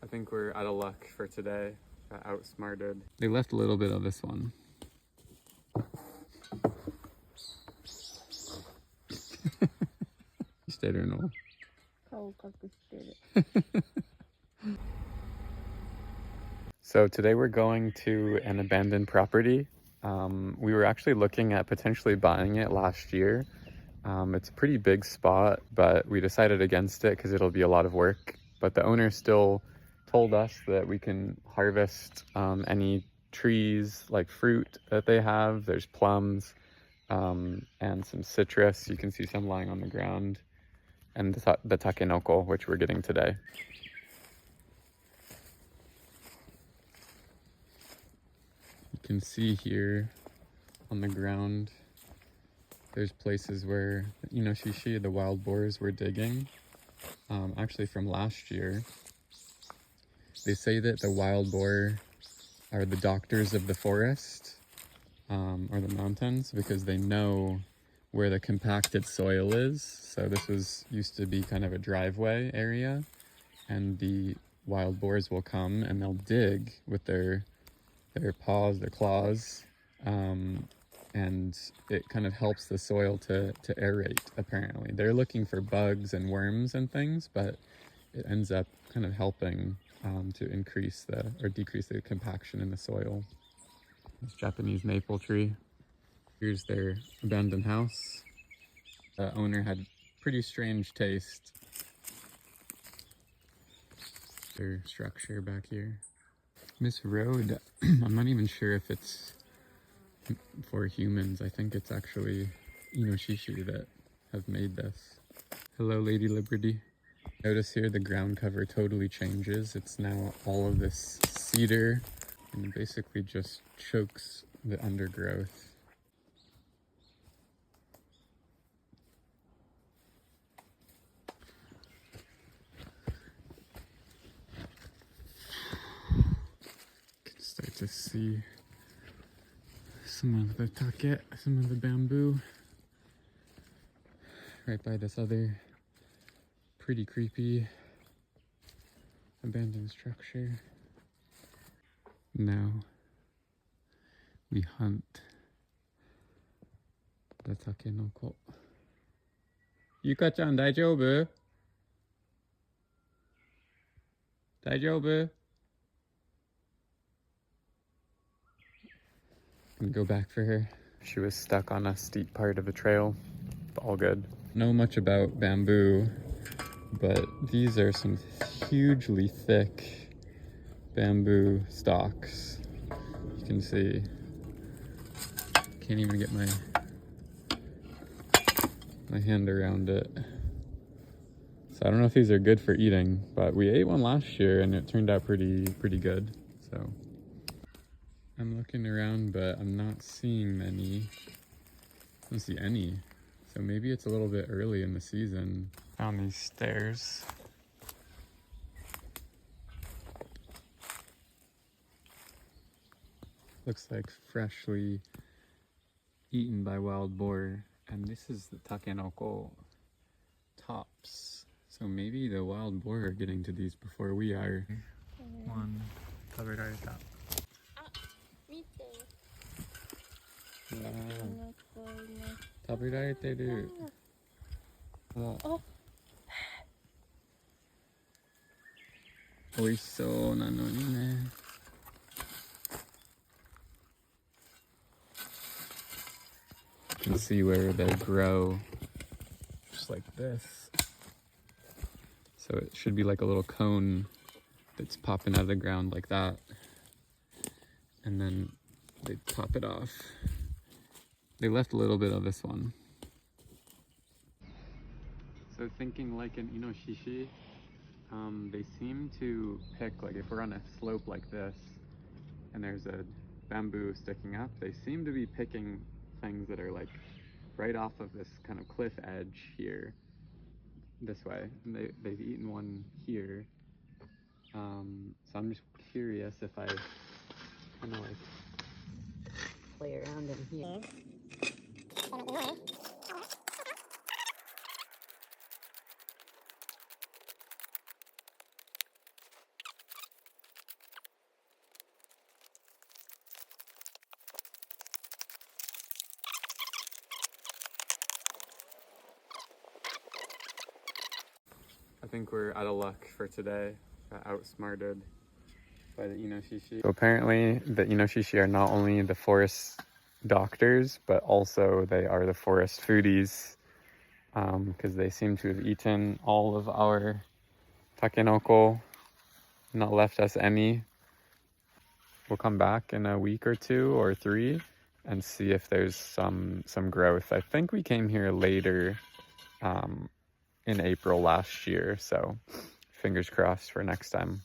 I think we're out of luck for today. Got outsmarted. They left a little bit of this one. So today we're going to an abandoned property. We were actually looking at potentially buying it last year. It's a pretty big spot, but we decided against it because it'll be a lot of work. But the owner still told us that we can harvest any trees, like fruit that they have. There's plums and some citrus. You can see some lying on the ground. And the takenoko, which we're getting today. You can see here on the ground, there's places where, inoshishi, the wild boars, were digging. Actually from last year. They say that the wild boar are the doctors of the forest, or the mountains, because they know where the compacted soil is. So this used to be kind of a driveway area, and the wild boars will come and they'll dig with their paws, their claws, and it kind of helps the soil to aerate, apparently. They're looking for bugs and worms and things, but it ends up kind of helping to increase or decrease the compaction in the soil. This Japanese maple tree. Here's their abandoned house. The owner had pretty strange taste. Their structure back here. This road, I'm not even sure if it's for humans. I think it's actually inoshishi that have made this. Hello, Lady Liberty. Notice here the ground cover totally changes. It's now all of this cedar and basically just chokes the undergrowth. Start to see some of the take, some of the bamboo right by this other pretty creepy abandoned structure. Now we hunt the takenoko. Yuka-chan, daijoubu? Daijoubu? And go back for her. She was stuck on a steep part of a trail. All good. Know much about bamboo, but these are some hugely thick bamboo stalks. You can see. Can't even get my hand around it. So I don't know if these are good for eating, but we ate one last year and it turned out pretty good. So I'm looking around, but I'm not seeing many. I don't see any. So maybe it's a little bit early in the season. Found these stairs. Looks like freshly eaten by wild boar. And this is the takenoko tops. So maybe the wild boar are getting to these before we are. One. 食べられた。見て。食べられてる。美味しそうなのにね。You can see where they grow just like this. So it should be like a little cone that's popping out of the ground like that. And then they top it off. They left a little bit of this one. So thinking like an inoshishi, they seem to pick, like if we're on a slope like this and there's a bamboo sticking up, they seem to be picking things that are like right off of this kind of cliff edge here, this way. And they've eaten one here. So I'm just curious if I kind of like Play around in here. I think we're out of luck for today. Got outsmarted by the Inoshishi. So apparently the Inoshishi are not only the forest doctors, but also they are the forest foodies, because they seem to have eaten all of our takenoko, not left us any. We'll come back in a week or 2 or 3 and see if there's some growth. I think we came here later in April last year, so fingers crossed for next time.